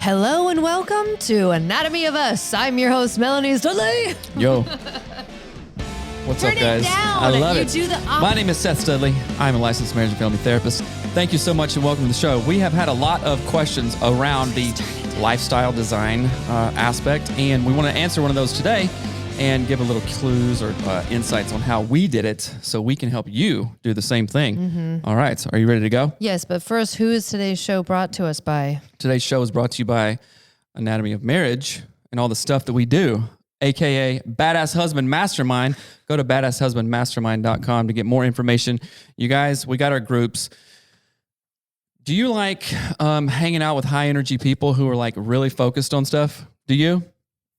Hello and welcome to Anatomy of Us. I'm your host, Melanie Studley. Yo. What's Turn up, guys? it down. I love You it. do the My name is Seth Studley. I'm a licensed marriage and family therapist. Thank you so much and welcome to the show. We have had a lot of questions around the lifestyle design aspect, and we want to answer one of those today and give a little clues or insights on how we did it so we can help you do the same thing. Mm-hmm. All right. So are you ready to go? Yes, but first, who is today's show brought to us by? Today's show is brought to you by Anatomy of Marriage and all the stuff that we do, aka Badass Husband Mastermind. Go to badasshusbandmastermind.com to get more information. You guys, we got our groups. Do you like hanging out with high energy people who are like really focused on stuff? Do you?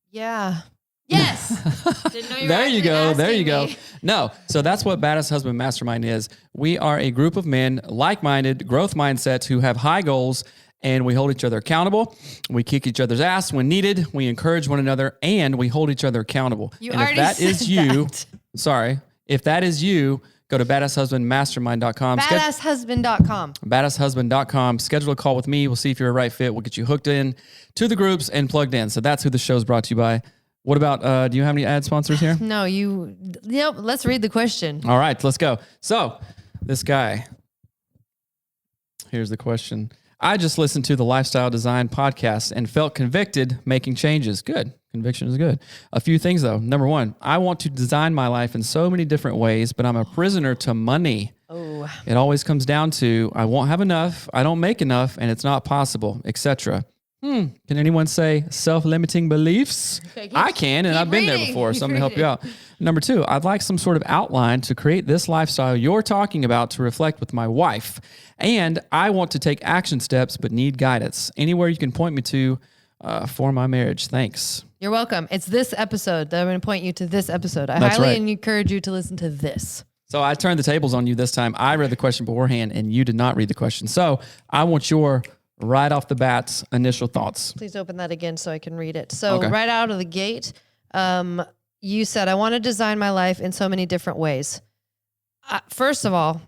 Yeah. Yes. Didn't know you were There you go. There you asking go. me. No. So that's what Badass Husband Mastermind is. We are a group of men, like-minded, growth mindsets who have high goals, and we hold each other accountable. We kick each other's ass when needed. We encourage one another, and we hold each other accountable. You and already if that said is you, that. sorry, if that is you, go to badasshusbandmastermind.com. Badasshusband.com. Badasshusband.com. Schedule a call with me. We'll see if you're a right fit. We'll get you hooked in to the groups and plugged in. So that's who the show's brought to you by. What about, do you have any ad sponsors here? No, Yep. Let's read the question. All right, let's go. So this guy, here's the question. I just listened to the Lifestyle Design podcast and felt convicted making changes. Good. Conviction is good. A few things though. Number one, I want to design my life in so many different ways, but I'm a prisoner to money. Oh. It always comes down to I won't have enough, I don't make enough, and it's not possible, etc. Can anyone say self-limiting beliefs? Okay, I can, and I've been there reading. before, so I'm Keep going to help you out. Number two, I'd like some sort of outline to create this lifestyle you're talking about to reflect with my wife. And I want to take action steps, but need guidance. Anywhere you can point me to for my marriage. Thanks. You're welcome. It's this episode that I'm going to point you to this episode. I That's highly right. encourage you to listen to this. So I turned the tables on you this time. I read the question beforehand, and you did not read the question. So I want your right off the bat's initial thoughts. Please open that again so I can read it. So Okay. right out of the gate, you said, I want to design my life in so many different ways. First of all,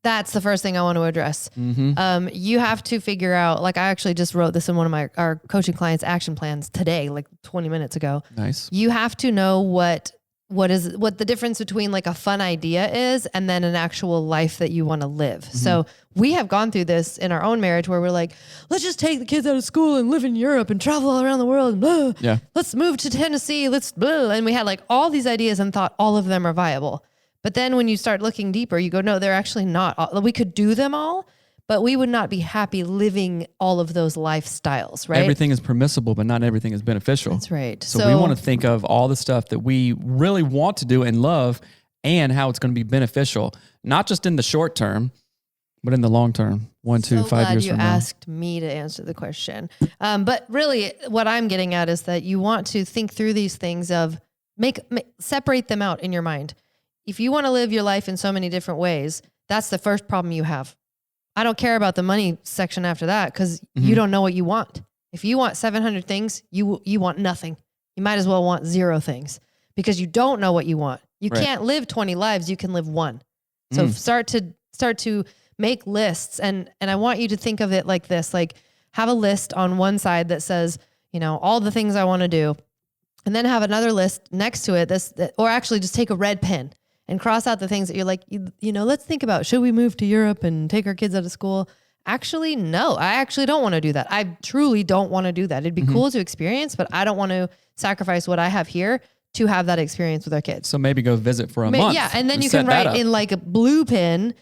that's the first thing I want to address. Mm-hmm. You have to figure out, like I actually just wrote this in one of our coaching clients' action plans today, like 20 minutes ago. Nice. You have to know what the difference between like a fun idea is and then an actual life that you want to live. Mm-hmm. So we have gone through this in our own marriage where we're like, let's just take the kids out of school and live in Europe and travel all around the world. Blah. Yeah. Let's move to Tennessee. And we had like all these ideas and thought all of them are viable. But then when you start looking deeper, you go, no, they're actually not. We could do them all, but we would not be happy living all of those lifestyles, right? Everything is permissible, but not everything is beneficial. That's right. So we want to think of all the stuff that we really want to do and love and how it's going to be beneficial, not just in the short term, but in the long term, 1, 2, 5 years from now. You asked me to answer the question. But really what I'm getting at is that you want to think through these things of separate them out in your mind. If you want to live your life in so many different ways, that's the first problem you have. I don't care about the money section after that because you don't know what you want. If you want 700 things, you want nothing. You might as well want 0 things because you don't know what you want. You can't live 20 lives. You can live one. So start to make lists. And I want you to think of it like this, like have a list on one side that says, all the things I want to do. And then have another list next to it, or actually just take a red pen and cross out the things that you're like, let's think about, should we move to Europe and take our kids out of school? Actually, no, I actually don't want to do that. I truly don't want to do that. It'd be cool to experience, but I don't want to sacrifice what I have here to have that experience with our kids. So maybe go visit for a month. Yeah, and then you can write in like a blue pen,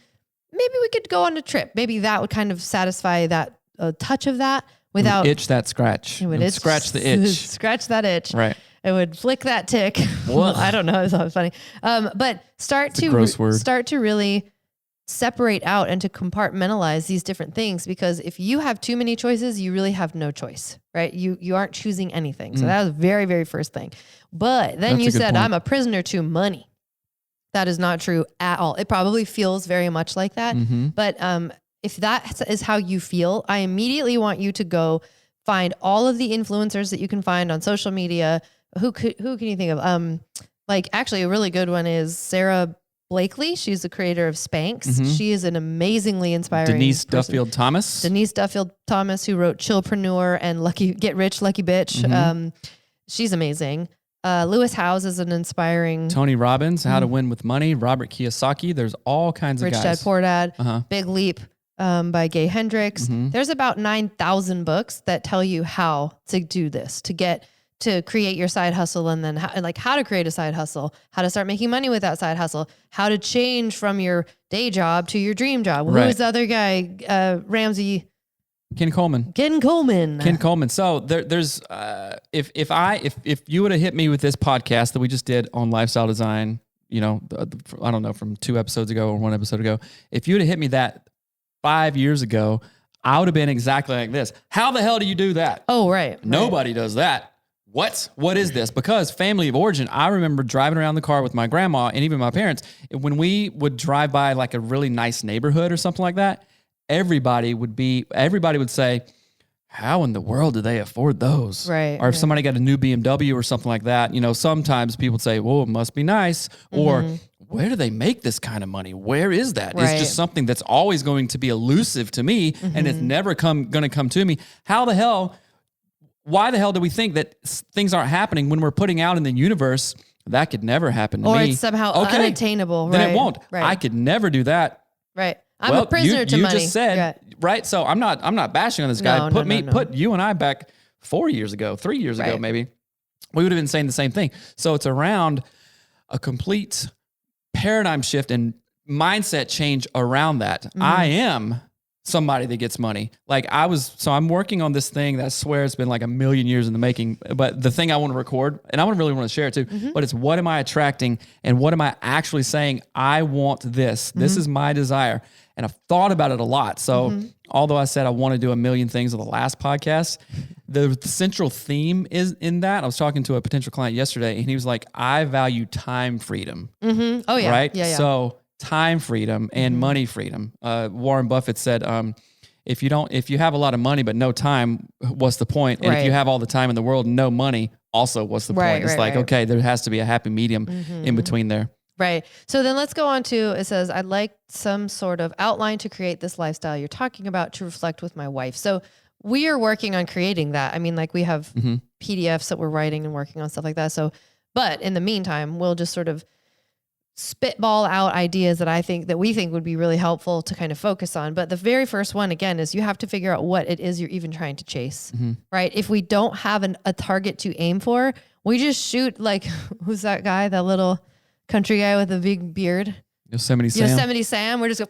maybe we could go on a trip. Maybe that would kind of satisfy that touch of that without... Itch that scratch. Scratch the itch. Scratch that itch. Right. It would flick that tick. I don't know. It's not funny. But start to really separate out and to compartmentalize these different things, because if you have too many choices, you really have no choice, right? You aren't choosing anything. So that was very, very first thing. But then you said, I'm a prisoner to money. That is not true at all. It probably feels very much like that. But if that is how you feel, I immediately want you to go find all of the influencers that you can find on social media. Who can you think of? Like actually a really good one is Sarah Blakely. She's the creator of Spanx. She is an amazingly inspiring Denise person. Duffield Thomas. Denise Duffield Thomas, who wrote Chillpreneur and Get Rich, Lucky Bitch. She's amazing. Lewis Howes is an inspiring. Tony Robbins, How to Win with Money. Robert Kiyosaki. There's all kinds of Rich guys. Dad Poor Dad. Big Leap by Gay Hendricks. There's about 9,000 books that tell you how to do this, to create your side hustle, and then how to create a side hustle, how to start making money with that side hustle, how to change from your day job to your dream job. Right. Who's the other guy? Ramsey. Ken Coleman. Ken Coleman. So there's if you would have hit me with this podcast that we just did on lifestyle design, I don't know, from 2 episodes ago or 1 episode ago, if you would have hit me that 5 years ago, I would have been exactly like this. How the hell do you do that? Oh, right. Nobody does that. What is this? Because family of origin, I remember driving around the car with my grandma and even my parents. When we would drive by like a really nice neighborhood or something like that, everybody would say, how in the world do they afford those? Right. Or if somebody got a new BMW or something like that, sometimes people would say, well, it must be nice. Or where do they make this kind of money? Where is that? Right. It's just something that's always going to be elusive to me and it's never going to come to me. Why the hell do we think that things aren't happening when we're putting out in the universe? That could never happen to me. Or it's somehow unattainable. Then right. it won't. Right. I could never do that. Right. I'm a prisoner to money. You just said, right? So I'm not bashing on this guy. Put you and I back 4 years ago, 3 years ago, maybe. We would have been saying the same thing. So it's around a complete paradigm shift and mindset change around that. I am somebody that gets money. I'm working on this thing that I swear it's been like a million years in the making, but the thing I want to record, and I really want to share it too, but it's what am I attracting and what am I actually saying? I want this. This is my desire. And I've thought about it a lot. So although I said I want to do a million things on the last podcast, the central theme is in that. I was talking to a potential client yesterday and he was like, I value time freedom. Oh yeah. Right. Yeah. So time freedom and money freedom. Warren Buffett said, if you have a lot of money but no time, what's the point? And if you have all the time in the world and no money, also what's the point? It's okay, there has to be a happy medium in between there. Right. So then let's go on to, it says, I'd like some sort of outline to create this lifestyle you're talking about to reflect with my wife. So we are working on creating that. I mean, like we have PDFs that we're writing and working on stuff like that. So, but in the meantime, we'll just sort of spitball out ideas that we think would be really helpful to kind of focus on. But the very first one, again, is you have to figure out what it is you're even trying to chase, right? If we don't have a target to aim for, we just shoot like, who's that guy? That little country guy with a big beard? Yosemite Sam. We're just going,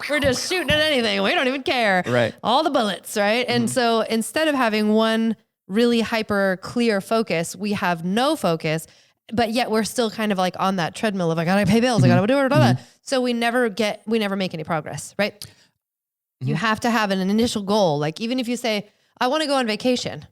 we're just shooting at anything. We don't even care. Right. All the bullets, right? And so instead of having one really hyper clear focus, we have no focus. But yet we're still kind of like on that treadmill of I gotta pay bills, I gotta do it. So we never make any progress, right? You have to have an initial goal. Like even if you say, I want to go on vacation,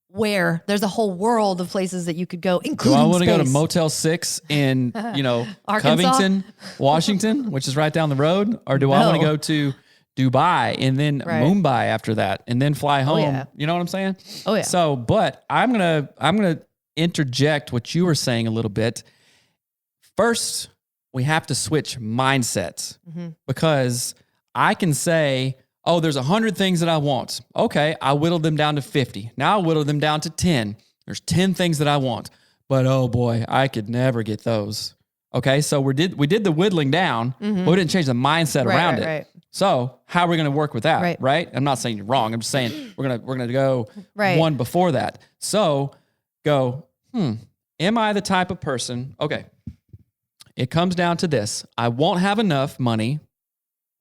where there's a whole world of places that you could go, including Do I want to space. go to Motel 6 in, Covington, Washington, which is right down the road? Or do I want to go to Dubai and then Mumbai after that and then fly home? Yeah. You know what I'm saying? Oh yeah. So, but I'm going to interject what you were saying a little bit. First, we have to switch mindsets because I can say, oh, there's 100 things that I want. Okay, I whittled them down to 50. Now I whittled them down to 10. There's 10 things that I want, but oh boy, I could never get those. Okay, so we did the whittling down, but we didn't change the mindset around it. Right. So how are we going to work with that? Right? I'm not saying you're wrong. I'm just saying we're gonna go one before that. So go, am I the type of person? Okay, it comes down to this. I won't have enough money.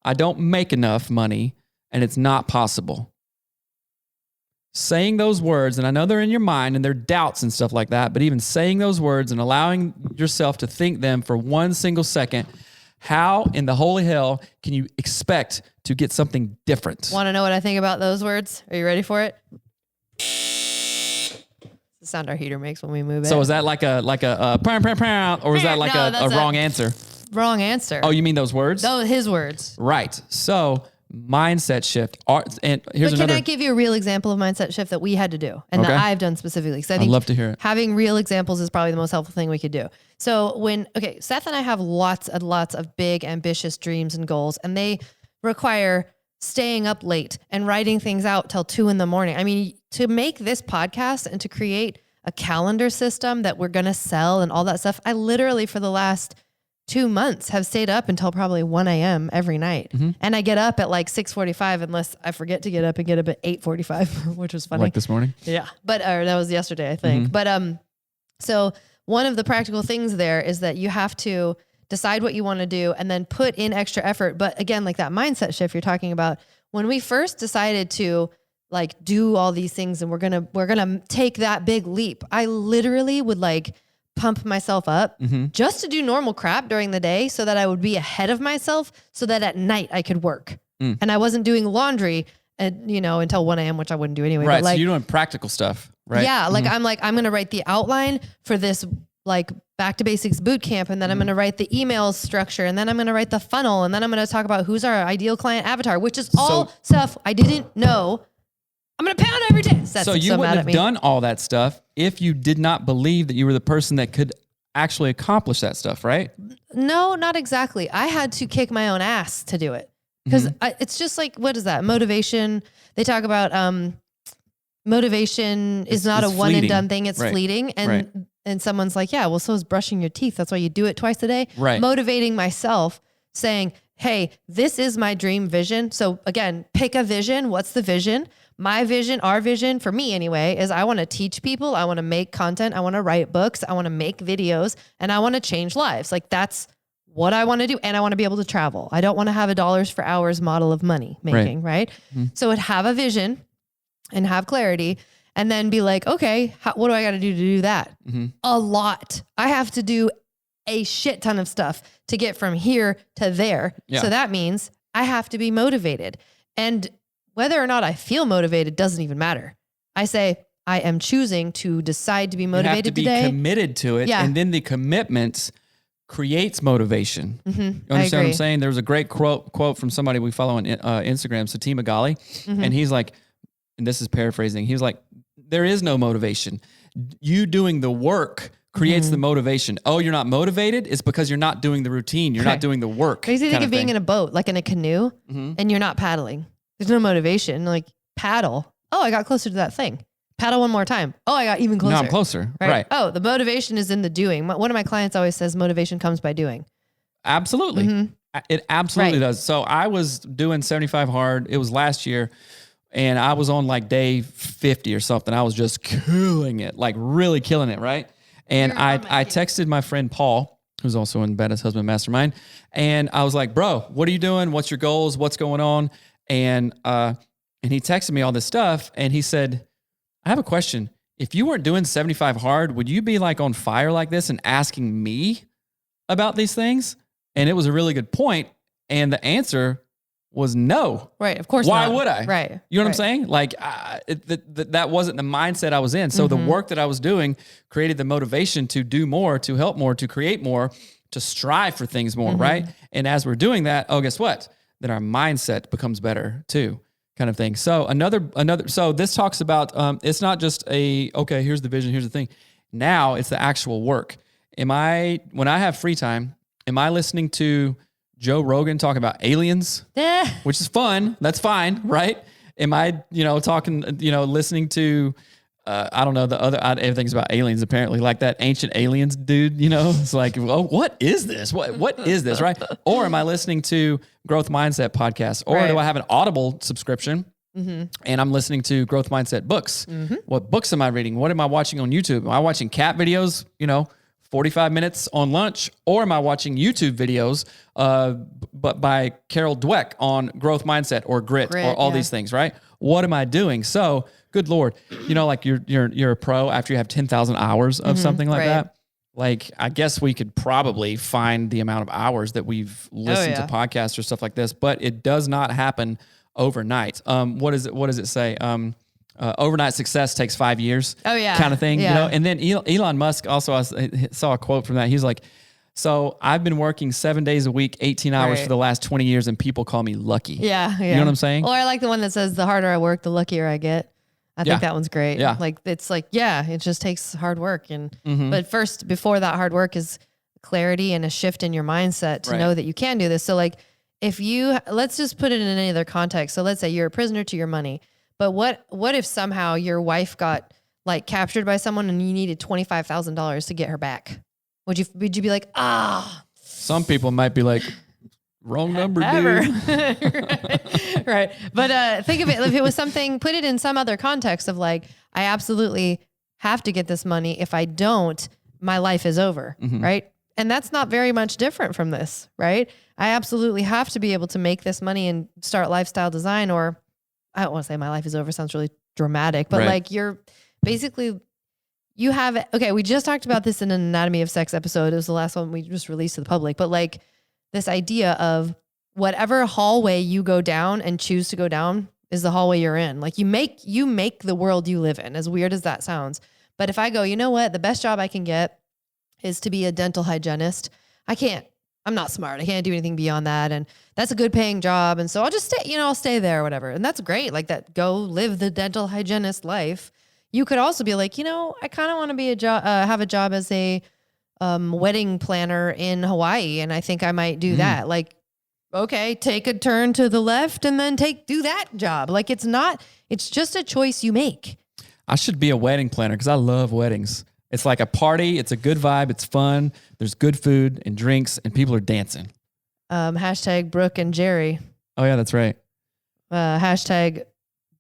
I don't make enough money, and it's not possible. Saying those words, and I know they're in your mind and they're doubts and stuff like that, but even saying those words and allowing yourself to think them for one single second, how in the holy hell can you expect to get something different? Want to know what I think about those words? Are you ready for it? The sound our heater makes when we move it. So is that like a pow, pow, pow, or is that like a wrong answer? Wrong answer. Oh, you mean those words? Those his words. Right. So mindset shift. And here's But can another. I give you a real example of mindset shift that we had to do and that I've done specifically? Because I think I'd love to hear it. having real examples is probably the most helpful thing we could do. So Seth and I have lots and lots of big, ambitious dreams and goals, and they require staying up late and writing things out till 2 a.m. I mean, to make this podcast and to create a calendar system that we're going to sell and all that stuff, I literally for the last 2 months have stayed up until probably 1 a.m. every night. And I get up at like 6:45 unless I forget to get up and get up at 8:45, which was funny. Like this morning? Yeah. But that was yesterday, I think. But so one of the practical things there is that you have to decide what you want to do and then put in extra effort. But again, like that mindset shift you're talking about, when we first decided to like do all these things and we're going to take that big leap, I literally would like pump myself up just to do normal crap during the day so that I would be ahead of myself so that at night I could work. And I wasn't doing laundry until 1 a.m., which I wouldn't do anyway. Right. But like, so you're doing practical stuff, right? yeah. Like I'm going to write the outline for this like back to basics boot camp. And then I'm going to write the email structure, and then I'm going to write the funnel. And then I'm going to talk about who's our ideal client avatar, which is all stuff I didn't know. I'm going to pound every day. So you wouldn't have done all that stuff if you did not believe that you were the person that could actually accomplish that stuff, right? No, not exactly. I had to kick my own ass to do it. Because it's just like, what is that? Motivation. They talk about motivation is not a one fleeting. And done thing. It's Right. fleeting. And someone's like, yeah, well, so is brushing your teeth. That's why you do it twice a day. Right. Motivating myself, saying, hey, this is my dream vision. So again, pick a vision. What's the vision? My vision, our vision for me anyway, is I want to teach people. I want to make content. I want to write books. I want to make videos, and I want to change lives. Like that's what I want to do. And I want to be able to travel. I don't want to have a dollars for hours model of money making, right? So it have a vision and have clarity, and then be like, okay, what do I got to do that? A lot. I have to do a shit ton of stuff to get from here to there. Yeah. So that means I have to be motivated. And whether or not I feel motivated doesn't even matter. I say, I am choosing to decide to be motivated today. You have to be committed to it. Yeah. And then the commitment creates motivation. You understand what I'm agree. saying? There was a great quote from somebody we follow on Instagram, Satima Gali. And he's like, and this is paraphrasing, he was like, there is no motivation. You doing the work creates the motivation. Oh, you're not motivated? It's because you're not doing the routine. You're not doing the work. Crazy think of being in a boat, like in a canoe, and you're not paddling. There's no motivation. Like paddle. Oh, I got closer to that thing. Paddle one more time. Oh, I got even closer. Now I'm closer. Right. Oh, the motivation is in the doing. One of my clients always says motivation comes by doing. Absolutely. It absolutely does. So I was doing 75 hard. It was last year. And I was on like day 50 or something. I was just killing it, like really killing it, right? And I texted my friend Paul, who's also in Badass Husband Mastermind. And I was like, bro, what are you doing? What's your goals? What's going on? And he texted me all this stuff. And he said, I have a question. If you weren't doing 75 hard, would you be like on fire like this and asking me about these things? And it was a really good point. And the answer was no. Right. Of course Why not. would I? Right. You know what I'm saying? Like that wasn't the mindset I was in. So the work that I was doing created the motivation to do more, to help more, to create more, to strive for things more, right? And as we're doing that, oh, guess what? Then our mindset becomes better too, kind of thing. So so this talks about, it's not just okay, here's the vision, here's the thing. Now it's the actual work. When I have free time, am I listening to Joe Rogan talking about aliens, which is fun. That's fine, right? Am I, talking, listening to, I don't know, everything's about aliens apparently, like that ancient aliens dude, it's like, oh, what is this? What is this, right? Or am I listening to Growth Mindset podcast? Or do I have an Audible subscription and I'm listening to Growth Mindset books? What books am I reading? What am I watching on YouTube? Am I watching cat videos, 45 minutes on lunch, or am I watching YouTube videos, but by Carol Dweck on growth mindset or grit or all these things, right? What am I doing? So, good Lord, like you're a pro after you have 10,000 hours of something like that. Like, I guess we could probably find the amount of hours that we've listened to podcasts or stuff like this, but it does not happen overnight. What does it say? Overnight success takes 5 years. Oh yeah. Kind of thing, And then Elon Musk also, I saw a quote from that. He's like, So I've been working 7 days a week, 18 hours for the last 20 years, and people call me lucky. Yeah. You know what I'm saying? Or I like the one that says, the harder I work, the luckier I get. I think that one's great. Yeah. Like, it's like, it just takes hard work. But first, before that hard work is clarity and a shift in your mindset to know that you can do this. So like, let's just put it in any other context. So let's say you're a prisoner to your money, but what if somehow your wife got like captured by someone and you needed $25,000 to get her back? Would you be like, Some people might be like, wrong number, dude. right. But think of it, if it was something, put it in some other context of like, I absolutely have to get this money. If I don't, my life is over. Right. And that's not very much different from this, right? I absolutely have to be able to make this money and start lifestyle design, or I don't want to say my life is over. Sounds really dramatic, but like you're basically, you have, okay, we just talked about this in an Anatomy of Sex episode. It was the last one we just released to the public, but like this idea of whatever hallway you go down and choose to go down is the hallway you're in. Like you make the world you live in, as weird as that sounds. But if I go, you know what, the best job I can get is to be a dental hygienist. I'm not smart. I can't do anything beyond that. And that's a good paying job. And so I'll just stay, I'll stay there or whatever. And that's great. Like that, go live the dental hygienist life. You could also be like, I kind of want to be have a job as a wedding planner in Hawaii. And I think I might do that. Like, okay, take a turn to the left and then do that job. Like it's just a choice you make. I should be a wedding planner because I love weddings. It's like a party. It's a good vibe. It's fun. There's good food and drinks and people are dancing. Hashtag Brooke and Jerry. Oh yeah, that's right. Hashtag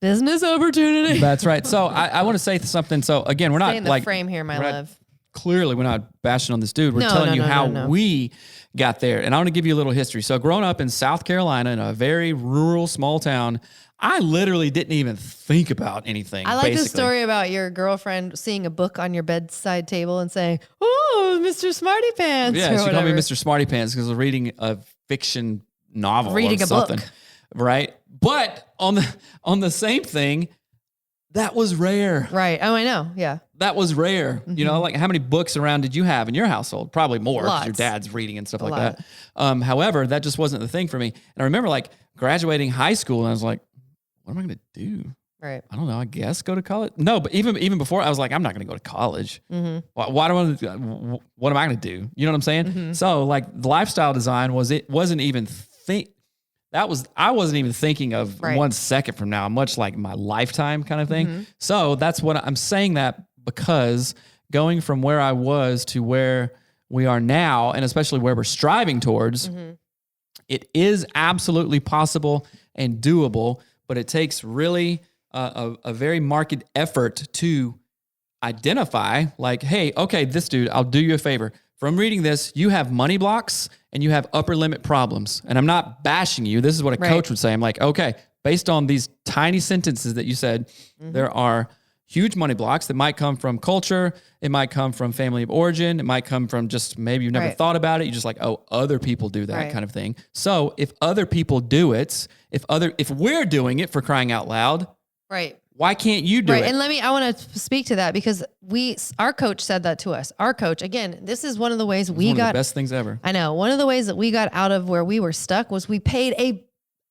business opportunity. That's right. So I want to say something. So again, we're not in the frame here, my love. Clearly, we're not bashing on this dude. We're telling you how we got there. And I want to give you a little history. So growing up in South Carolina in a very rural, small town, I literally didn't even think about anything. I like the story about your girlfriend seeing a book on your bedside table and saying, "Oh, Mr. Smarty Pants." Yeah, she called me Mr. Smarty Pants because I was reading a fiction novel, reading or a something, book, right? But on the same thing, that was rare. Right. Oh, I know. Yeah. That was rare. Mm-hmm. Like how many books around did you have in your household? Probably more because your dad's reading and stuff like that. However, that just wasn't the thing for me. And I remember like graduating high school and I was like, what am I going to do? Right. I don't know. I guess go to college. No, but even before I was like, I'm not going to go to college. Mm-hmm. Why do I want to, what am I going to do? You know what I'm saying? Mm-hmm. So like the lifestyle design I wasn't even thinking of 1 second from now, much like my lifetime kind of thing. Mm-hmm. So that's what I'm saying, that because going from where I was to where we are now, and especially where we're striving towards, it is absolutely possible and doable, but it takes really a very marked effort to identify like, hey, okay, this dude, I'll do you a favor. From reading this, you have money blocks and you have upper limit problems. And I'm not bashing you. This is what a coach would say. I'm like, okay, based on these tiny sentences that you said, there are huge money blocks that might come from culture. It might come from family of origin. It might come from just maybe you've never thought about it. You're just like, oh, other people do that kind of thing. So if other people do it, if we're doing it, for crying out loud, why can't you do it? And I want to speak to that because our coach said that to us. Our coach, again, this is one of the ways we got one of the best things ever. I know. One of the ways that we got out of where we were stuck was we paid a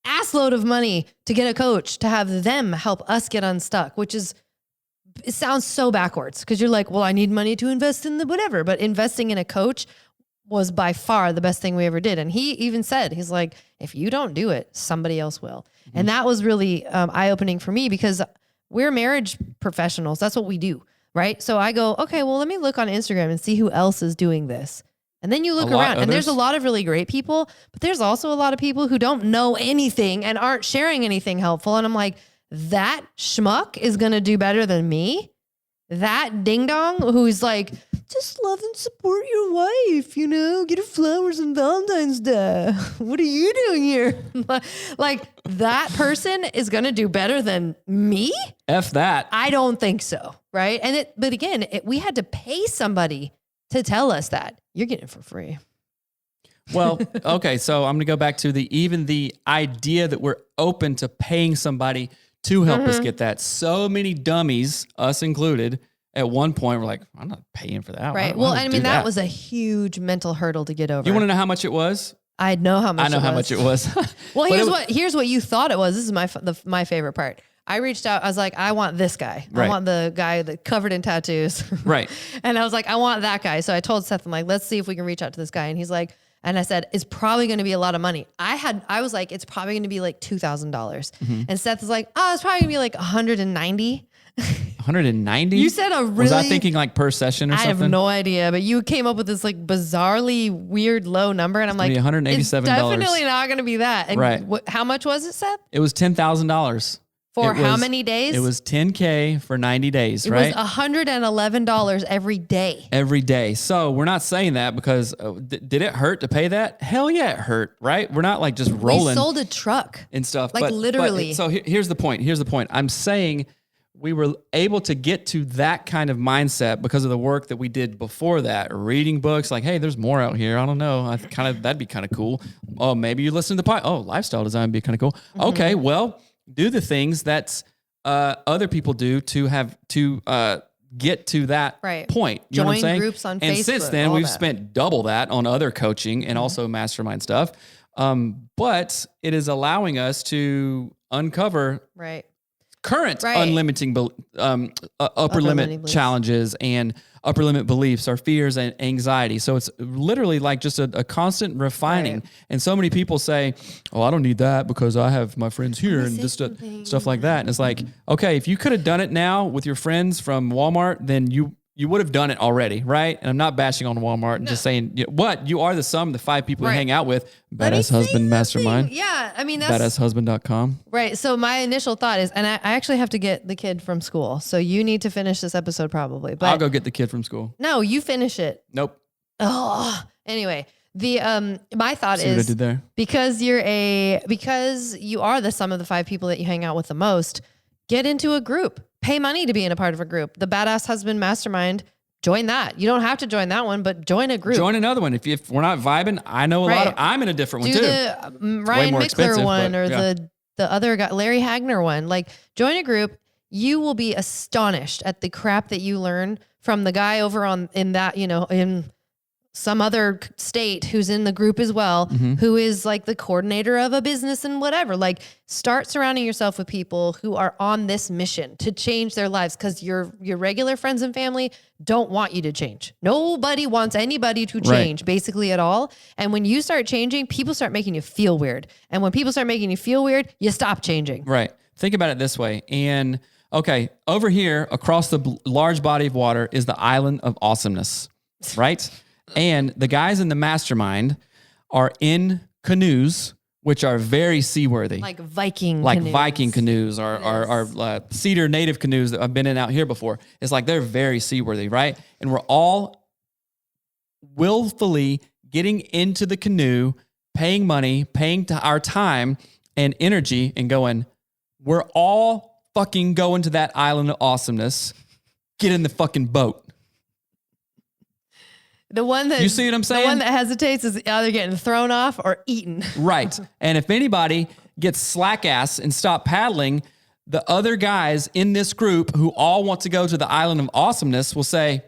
assload of money to get a coach to have them help us get unstuck, it sounds so backwards because you're like, well, I need money to invest in the whatever, but investing in a coach was by far the best thing we ever did. And he even said, he's like, if you don't do it, somebody else will. Mm-hmm. And that was really eye-opening for me because we're marriage professionals. That's what we do, right? So I go, okay, well, let me look on Instagram and see who else is doing this. And then you look around and there's a lot of really great people, but there's also a lot of people who don't know anything and aren't sharing anything helpful. And I'm like, that schmuck is going to do better than me. That ding dong who's like, just love and support your wife, get her flowers on Valentine's Day. What are you doing here? Like that person is going to do better than me? F that. I don't think so. Right. But again, we had to pay somebody to tell us that. You're getting it for free. Well, okay. So I'm going to go back to the idea that we're open to paying somebody to help us get that. So many dummies, us included, at one point we're like, I'm not paying for that. Right. Why Well, would I do mean, that was a huge mental hurdle to get over. You want to know how much it was? I know how much. I know how much it was. Well, here's what you thought it was. This is my favorite part. I reached out. I was like, I want this guy. Right. I want the guy that covered in tattoos. Right. And I was like, I want that guy. So I told Seth, I'm like, let's see if we can reach out to this guy. And he's like, and I said, it's probably going to be a lot of money. I was like, it's probably going to be like $2,000. Mm-hmm. And Seth was like, oh, it's probably going to be like 190. 190? You said a really... Was I thinking like per session or something? I have no idea, but you came up with this like bizarrely weird low number. And I'm like, $187. It's definitely not going to be that. And right. How much was it, Seth? It was $10,000. For how many days? It was $10K for 90 days, right? right? It was $111 every day. Every day. So we're not saying that because did it hurt to pay that? Hell yeah, it hurt, right? We're not like just rolling. We sold a truck and stuff. Like literally. So here's the point. I'm saying we were able to get to that kind of mindset because of the work that we did before that. Reading books like, hey, there's more out here. I don't know. That'd be kind of cool. Oh, maybe you listen to the podcast. Oh, lifestyle design would be kind of cool. Mm-hmm. Okay, well, do the things that other people do to get to that point. You know what I'm saying? Groups on Facebook. And since then, we've spent double that on other coaching and also mastermind stuff. But it is allowing us to uncover current unlimiting upper limit challenges and upper limit beliefs, our fears and anxiety. So it's literally like just a constant refining. Right. And so many people say, oh, I don't need that because I have my friends here and this stuff like that. And it's like, okay, if you could have done it now with your friends from Walmart, then you would have done it already, right? And I'm not bashing on Walmart and just saying, you are the sum of the 5 people you hang out with. Badass Husband Mastermind. Yeah, I mean, that's... BadassHusband.com. Right, so my initial thought is, and I actually have to get the kid from school, so you need to finish this episode probably. But I'll go get the kid from school. No, you finish it. Nope. Oh, anyway, my thought See is, what I did there? because you are the sum of the 5 people that you hang out with the most, get into a group. Pay money to be in a part of a group. The Badass Husband Mastermind, join that. You don't have to join that one, but join a group. Join another one. If we're not vibing, I know a lot of, I'm in a different one too. Do the Ryan Mickler one or the other guy, Larry Hagner one. Like, join a group. You will be astonished at the crap that you learn from the guy over in some other state who's in the group as well, who is like the coordinator of a business and whatever. Like, start surrounding yourself with people who are on this mission to change their lives, because your regular friends and family don't want you to change. Nobody wants anybody to change basically at all. And when you start changing, people start making you feel weird. And when people start making you feel weird, you stop changing. Right. Think about it this way. And okay, over here across the large body of water is the island of awesomeness, right? And the guys in the mastermind are in canoes, which are very seaworthy. Like Viking canoes or cedar native canoes that I've been in out here before. It's like they're very seaworthy, right? And we're all willfully getting into the canoe, paying money, paying to our time and energy and going, we're all fucking going to that island of awesomeness. Get in the fucking boat. The one that you see what I'm saying? The one that hesitates is either getting thrown off or eaten. Right. And if anybody gets slack ass and stop paddling, the other guys in this group who all want to go to the island of awesomeness will say,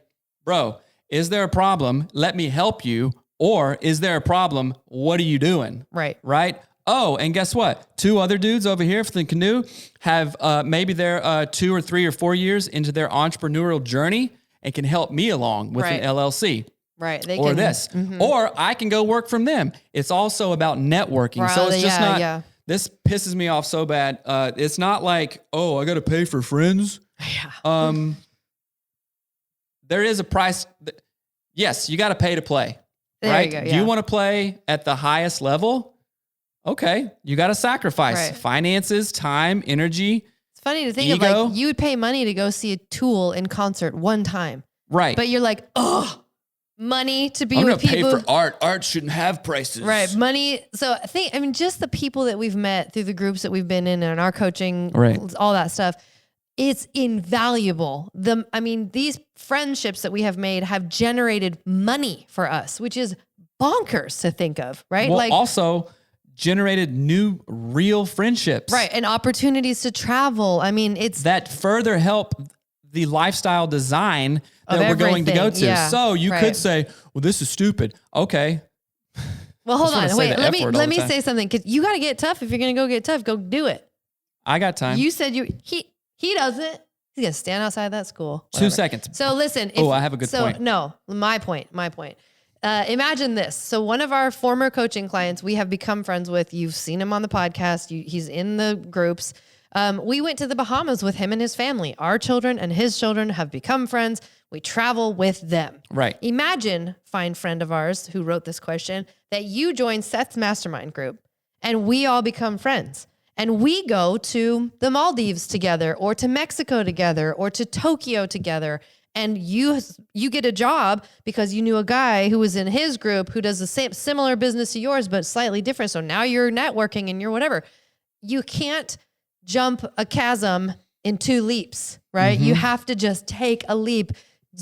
bro, is there a problem? Let me help you. Or is there a problem? What are you doing? Right. Right. Oh, and guess what? 2 other dudes over here for the canoe have maybe they're 2 or 3 or 4 years into their entrepreneurial journey and can help me along with an LLC. Right. Or I can go work from them. It's also about networking. Right, so it's just this pisses me off so bad. It's not like, oh, I got to pay for friends. Yeah. There is a price. Yes, you got to pay to play. Right. You go, Do you want to play at the highest level? Okay. You got to sacrifice finances, time, energy. It's funny to think of, like, you would pay money to go see a Tool in concert one time. Right. But you're like, oh, money to be I'm with people. I'm going to pay for art. Art shouldn't have prices. Right. Money. So just the people that we've met through the groups that we've been in and our coaching, all that stuff, it's invaluable. These friendships that we have made have generated money for us, which is bonkers to think of, right? Well, also generated new real friendships. Right. And opportunities to travel. It's that further help the lifestyle design Of that we're going to go everything. to. Yeah, So you right. could say, well, this is stupid. Okay. Well, hold just wanna on. say Wait, the let F me word all let the me time. say something, because you got to get tough. If you're going to go get tough, go do it. I got time. You said he doesn't. He's going to stand outside that school. 2 seconds. So listen. Oh, I have a good point. No, my point. Imagine this. So one of our former coaching clients, we have become friends with. You've seen him on the podcast. He's in the groups. We went to the Bahamas with him and his family. Our children and his children have become friends. We travel with them. Right. Imagine, fine friend of ours who wrote this question, that you join Seth's mastermind group and we all become friends. And we go to the Maldives together, or to Mexico together, or to Tokyo together. And you get a job because you knew a guy who was in his group who does the same similar business to yours, but slightly different. So now you're networking and you're whatever. You can't jump a chasm in 2 leaps, right? You have to just take a leap,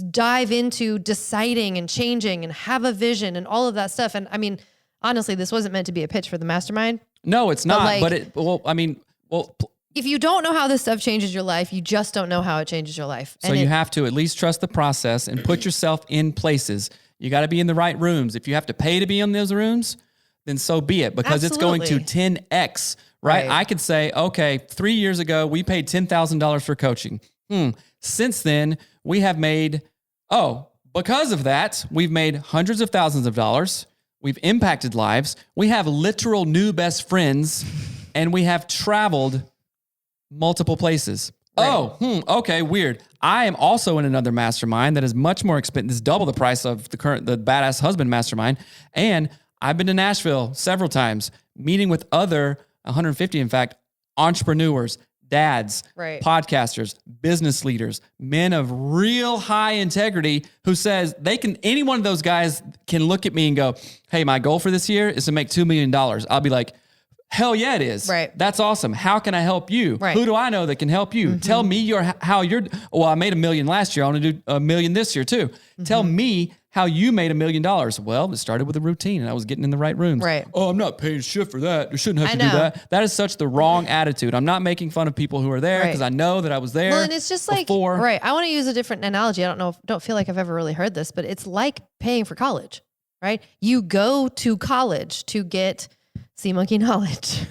dive into deciding and changing and have a vision and all of that stuff. And I mean, honestly, this wasn't meant to be a pitch for the mastermind. No, it's not. like- But If you don't know how this stuff changes your life, you just don't know how it changes your life. so you have to at least trust the process and put yourself in places. You got to be in the right rooms. If you have to pay to be in those rooms, then so be it, because it's going to Absolutely. 10x, right? I could say, okay, 3 years ago, we paid $10,000 for coaching. Since then, we have made, because of that, we've made hundreds of thousands of dollars. We've impacted lives. We have literal new best friends, and we have traveled multiple places. Right. Okay, weird. I am also in another mastermind that is much more expensive. This is double the price of the Badass Husband Mastermind. And I've been to Nashville several times, meeting with other 150, in fact, entrepreneurs, dads, Right. podcasters, business leaders, men of real high integrity who says any one of those guys can look at me and go, hey, my goal for this year is to make $2 million. I'll be like, hell yeah, it is. Right. That's awesome. How can I help you? Right. Who do I know that can help you? Tell me how you're, well, I made $1 million last year. I want to do $1 million this year too. Tell me how you made $1 million. Well, it started with a routine and I was getting in the right rooms. Right. Oh, I'm not paying shit for that. You shouldn't have to I do know. that. That is such the wrong attitude. I'm not making fun of people who are there Right. because I know that I was there. Well, and it's just like, before. right. I want to use a different analogy. Don't feel like I've ever really heard this, but it's like paying for college, right? You go to college to get sea monkey knowledge.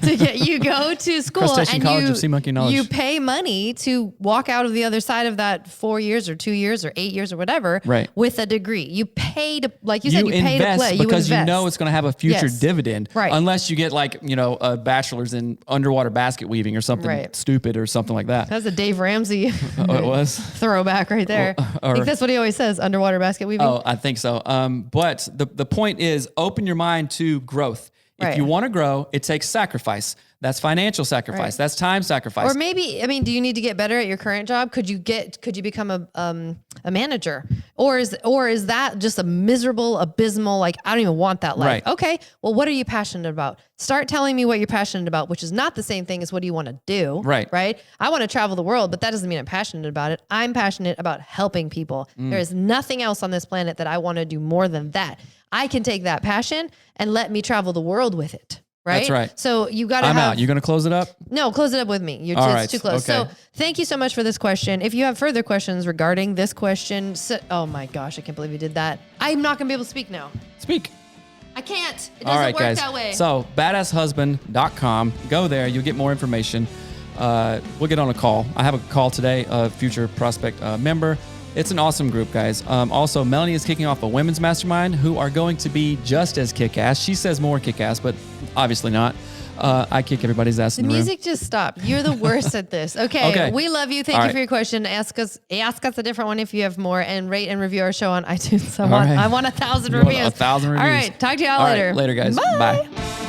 You go to school Crustacean and College of Sea Monkey Knowledge. you pay money to walk out of the other side of that 4 years or 2 years or 8 years or whatever, Right. with a degree. You pay to, like you said, you pay invest to play. because you you invest. know it's going to have a future Yes. dividend. Right. Unless you get a bachelor's in underwater basket weaving or something Right. stupid or something like that. That's a Dave Ramsey Oh, it was? throwback right there. I think that's what he always says, underwater basket weaving. Oh, I think so. But the point is, open your mind to growth. If Right. you want to grow, it takes sacrifice. That's financial sacrifice. Right. That's time sacrifice. Or maybe, do you need to get better at your current job? Could you become a manager? Or is that just a miserable, abysmal, like, I don't even want that life? Right. Okay. Well, what are you passionate about? Start telling me what you're passionate about, which is not the same thing as what do you want to do? Right. Right. I want to travel the world, but that doesn't mean I'm passionate about it. I'm passionate about helping people. There is nothing else on this planet that I want to do more than that. I can take that passion and let me travel the world with it. Right. That's right. So you got to I'm out. You going to close it up? No, close it up with me. All It's right. too close. Okay. So thank you so much for this question. If you have further questions regarding this question, oh my gosh, I can't believe you did that. I'm not going to be able to speak now. Speak. I can't. It doesn't All right, work guys. that way. So, badasshusband.com. Go there. You'll get more information. We'll get on a call. I have a call today, a future prospect member. It's an awesome group, guys. Also, Melanie is kicking off a women's mastermind who are going to be just as kick-ass. She says more kick-ass, but obviously not. I kick everybody's ass the in the room. music just stopped. You're the worst at this. Okay. Okay. We love you. Thank All you right. for your question. Ask us a different one if you have more, and rate and review our show on iTunes. right. I want 1,000 You want reviews. 1,000 All reviews. right. Talk to y'all All right, later. later, guys. Bye.